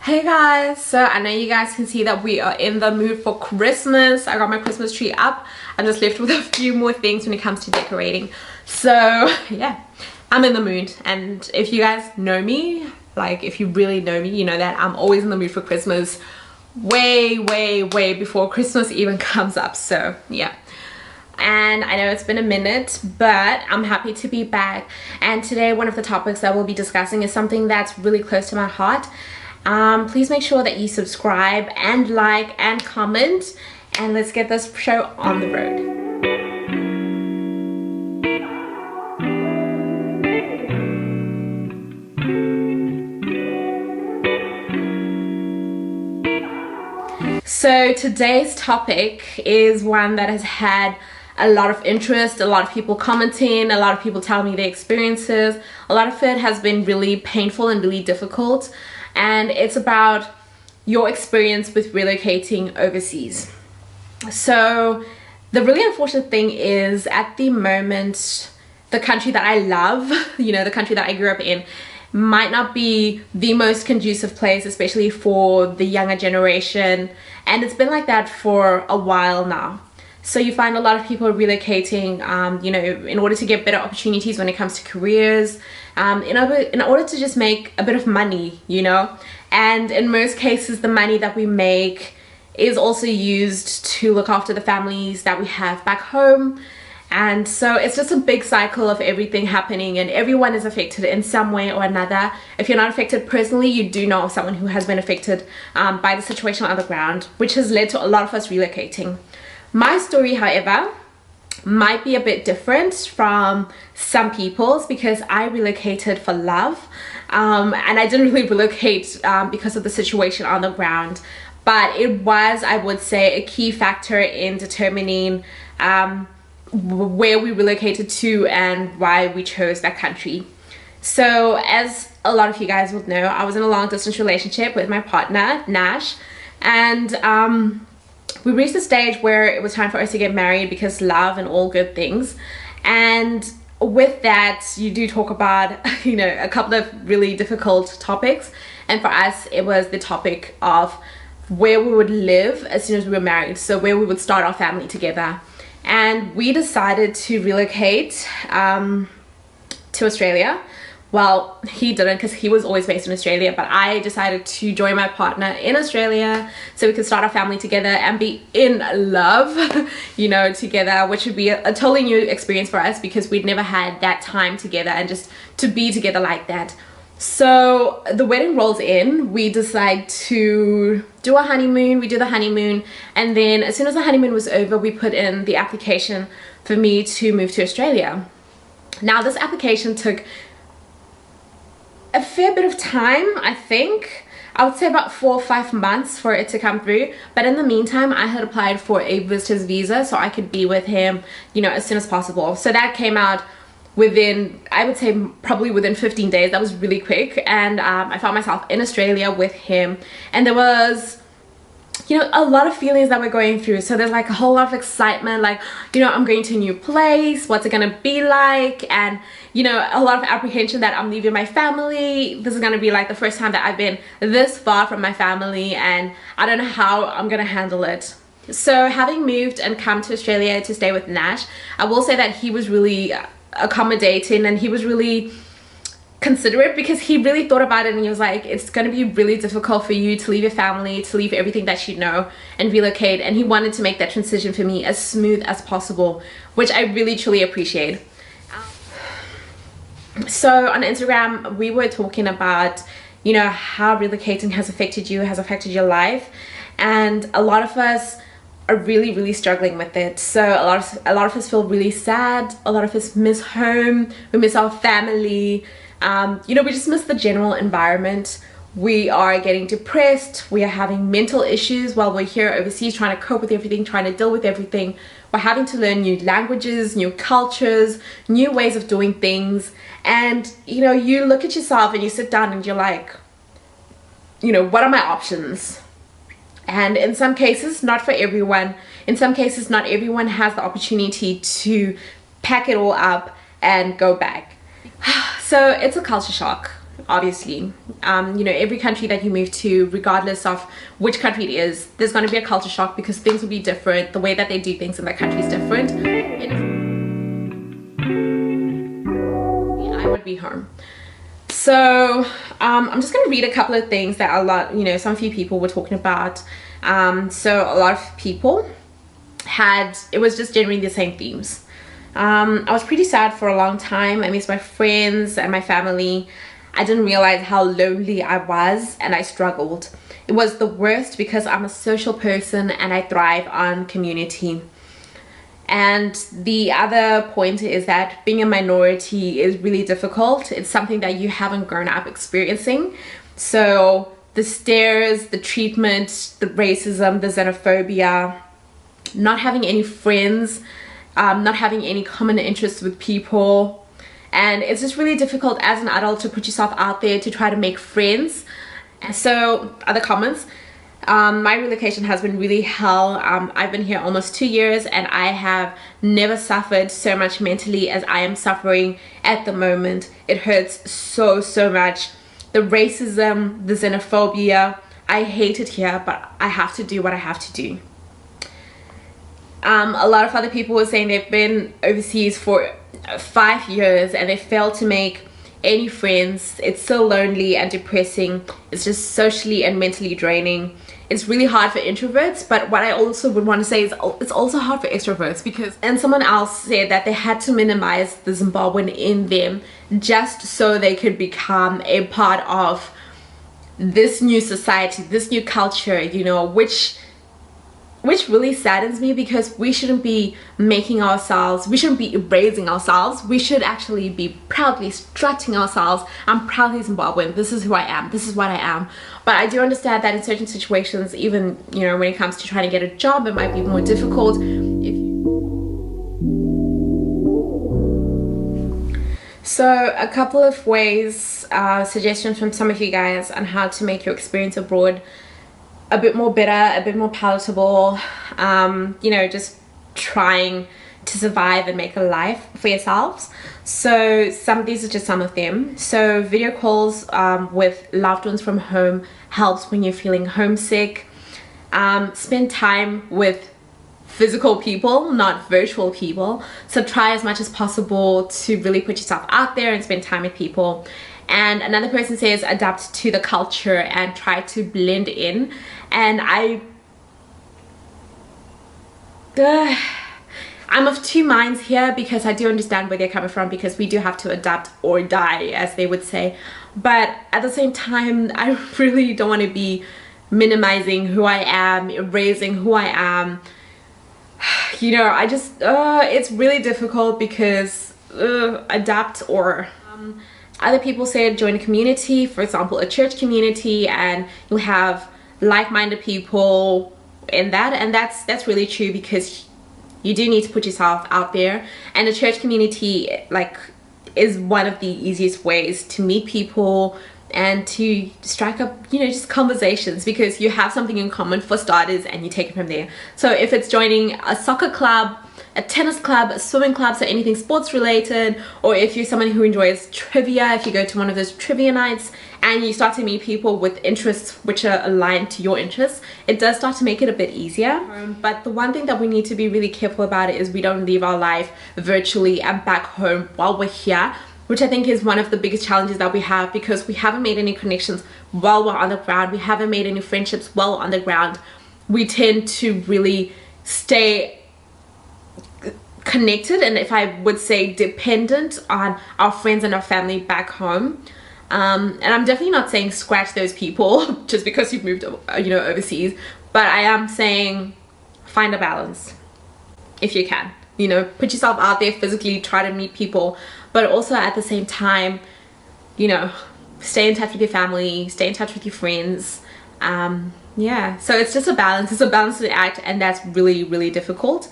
Hey guys, so I know you guys can see that we are in the mood for Christmas. I got my Christmas tree up. I'm just left with a few more things when it comes to decorating. So yeah, I'm in the mood. And if you guys know me, like if you really know me, you know that I'm always in the mood for Christmas way before Christmas even comes up. So yeah. And I know it's been a minute, but I'm happy to be back. And today one of the topics that we'll be discussing is something that's really close to my heart. Please make sure that you subscribe and like and comment, and let's get this show on the road. So today's topic is one that has had a lot of interest, a lot of people commenting, a lot of people telling me their experiences. A lot of it has been really painful and really difficult. And it's about your experience with relocating overseas. So the really unfortunate thing is, at the moment, the country that I love, you know, the country that I grew up in, might not be the most conducive place, especially for the younger generation. And it's been like that for a while now. So you find a lot of people relocating, you know, in order to get better opportunities when it comes to careers, in order to just make a bit of money, you know. And in most cases, the money that we make is also used to look after the families that we have back home. And so it's just a big cycle of everything happening, and everyone is affected in some way or another. If you're not affected personally, you do know of someone who has been affected by the situation on the ground, which has led to a lot of us relocating. My story, however, might be a bit different from some people's, because I relocated for love, and I didn't really relocate because of the situation on the ground, but it was, I would say, a key factor in determining where we relocated to and why we chose that country. So as a lot of you guys would know, I was in a long distance relationship with my partner, Nash, and we reached a stage where it was time for us to get married because love and all good things. And with that, you do talk about, you know, a couple of really difficult topics. And for us, it was the topic of where we would live as soon as we were married. So where we would start our family together. And we decided to relocate to Australia. Well, he didn't, because he was always based in Australia, but I decided to join my partner in Australia so we could start our family together and be in love, you know, together, which would be a totally new experience for us because we'd never had that time together and just to be together like that. So the wedding rolls in, we decide to do a honeymoon, we do the honeymoon, and then as soon as the honeymoon was over, we put in the application for me to move to Australia. Now, this application took a fair bit of time, I think. I would say about 4 or 5 months for it to come through. But in the meantime, I had applied for a visitor's visa so I could be with him, you know, as soon as possible. So that came out within, I would say, probably within 15 days. That was really quick. And I found myself in Australia with him. And there was, you know, a lot of feelings that we're going through. So there's like a whole lot of excitement, like, you know, I'm going to a new place, what's it gonna be like? And, you know, a lot of apprehension that I'm leaving my family. This is gonna be like the first time that I've been this far from my family, and I don't know how I'm gonna handle it. So having moved and come to Australia to stay with Nash, I will say that he was really accommodating, and he was really considerate, because he really thought about it and he was like, it's going to be really difficult for you to leave your family, to leave everything that you know and relocate, and he wanted to make that transition for me as smooth as possible, which I really truly appreciate. So on Instagram we were talking about, you know, how relocating has affected you, has affected your life, and a lot of us are really struggling with it. So a lot of us feel really sad, a lot of us miss home, we miss our family. You know, we just miss the general environment. We are getting depressed, we are having mental issues while we're here overseas trying to cope with everything, trying to deal with everything. We're having to learn new languages, new cultures, new ways of doing things. And, you know, you look at yourself and you sit down and you're like, you know, what are my options? And in some cases, not for everyone. In some cases, not everyone has the opportunity to pack it all up and go back. So it's a culture shock. obviously. You know, every country that you move to, regardless of which country it is, there's going to be a culture shock because things will be different. The way that they do things in that country is different. I would be home. So I'm just going to read a couple of things that some few people were talking about. So a lot of people it was just generally the same themes. I was pretty sad for a long time. I missed my friends and my family. I didn't realize how lonely I was, and I struggled. It was the worst because I'm a social person and I thrive on community. And the other point is that being a minority is really difficult. It's something that you haven't grown up experiencing. So the stares, the treatment, the racism, the xenophobia, not having any friends, not having any common interests with people. And it's just really difficult as an adult to put yourself out there to try to make friends. And so, other comments. My relocation has been really hell. I've been here almost 2 years and I have never suffered so much mentally as I am suffering at the moment. It hurts so much. The racism, the xenophobia, I hate it here, but I have to do what I have to do. A lot of other people were saying they've been overseas for 5 years and they failed to make any friends. It's so lonely and depressing. It's just socially and mentally draining. It's really hard for introverts, but what I also would want to say is it's also hard for extroverts because, and someone else said that they had to minimize the Zimbabwean in them just so they could become a part of this new society, this new culture, you know, which really saddens me because we shouldn't be we shouldn't be erasing ourselves. We should actually be proudly strutting ourselves. I'm proudly Zimbabwean. This is who I am. This is what I am. But I do understand that in certain situations, even, you know, when it comes to trying to get a job, it might be more difficult. So a couple of ways, suggestions from some of you guys on how to make your experience abroad a bit more better, a bit more palatable, you know, just trying to survive and make a life for yourselves. So these are just some of them. So video calls with loved ones from home helps when you're feeling homesick. Spend time with physical people, not virtual people. So try as much as possible to really put yourself out there and spend time with people. And another person says adapt to the culture and try to blend in. And I'm of two minds here because I do understand where they're coming from, because we do have to adapt or die, as they would say. But at the same time, I really don't want to be minimizing who I am, erasing who I am. You know, I just it's really difficult because adapt or other people said join a community, for example a church community, and you'll have like-minded people in that. And that's really true because you do need to put yourself out there, and a church community is one of the easiest ways to meet people and to strike up, you know, just conversations, because you have something in common for starters and you take it from there. So if it's joining a soccer club, a tennis club, a swimming club, so anything sports related, or if you're someone who enjoys trivia, if you go to one of those trivia nights and you start to meet people with interests which are aligned to your interests, it does start to make it a bit easier. But the one thing that we need to be really careful about is we don't live our life virtually and back home while we're here, which I think is one of the biggest challenges that we have, because we haven't made any connections while we're on the ground. We haven't made any friendships while on the ground. We tend to really stay connected, and if I would say dependent on our friends and our family back home. And I'm definitely not saying scratch those people just because you've moved, you know, overseas, but I am saying find a balance if you can. You know, put yourself out there physically, try to meet people, but also at the same time, you know, stay in touch with your family, stay in touch with your friends. Yeah, so it's just a balance. It's a balancing act, and that's really difficult.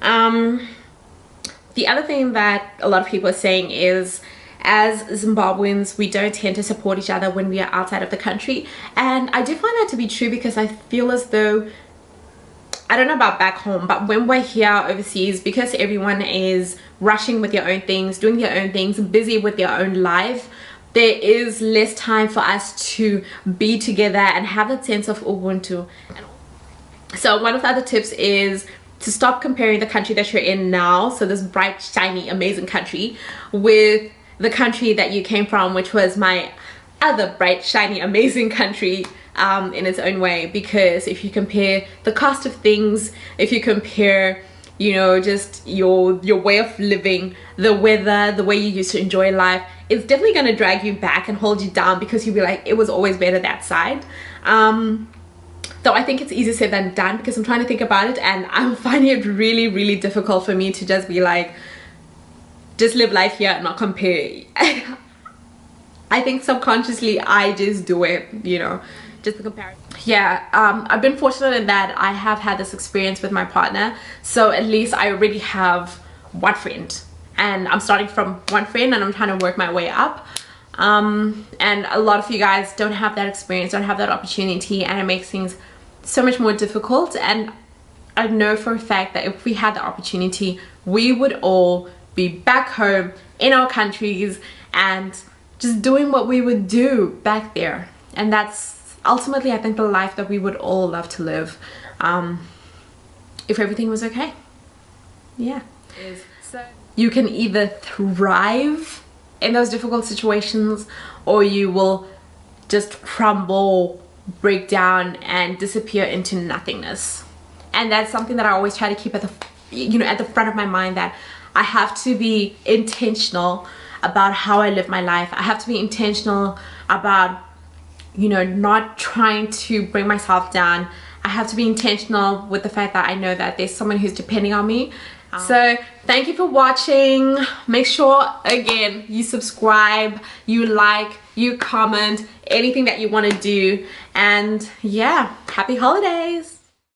The other thing that a lot of people are saying is, as Zimbabweans, we don't tend to support each other when we are outside of the country. And I do find that to be true, because I feel as though, I don't know about back home, but when we're here overseas, because everyone is rushing with their own things, doing their own things, busy with their own life, there is less time for us to be together and have that sense of ubuntu. So one of the other tips is to stop comparing the country that you're in now, so this bright, shiny, amazing country, with the country that you came from, which was my other bright, shiny, amazing country in its own way. Because if you compare the cost of things, if you compare, you know, just your way of living, the weather, the way you used to enjoy life, it's definitely going to drag you back and hold you down, because you'll be like, it was always better that side. Though I think it's easier said than done, because I'm trying to think about it and I'm finding it really, really difficult for me to just be like, just live life here and not compare. I think subconsciously I just do it, you know, just the comparison. Yeah, I've been fortunate in that I have had this experience with my partner, so at least I already have one friend, and I'm starting from one friend and I'm trying to work my way up. And a lot of you guys don't have that experience, don't have that opportunity, and it makes things so much more difficult. And I know for a fact that if we had the opportunity, we would all be back home in our countries and just doing what we would do back there. And that's ultimately, I think, the life that we would all love to live, if everything was okay. Yeah. So you can either thrive in those difficult situations, or you will just crumble, break down, and disappear into nothingness. And that's something that I always try to keep at the, you know, at the front of my mind, that I have to be intentional about how I live my life. I have to be intentional about, you know, not trying to bring myself down. I have to be intentional with the fact that I know that there's someone who's depending on me. So thank you for watching. Make sure, again, you subscribe, you like, you comment, anything that you want to do. And yeah, happy holidays.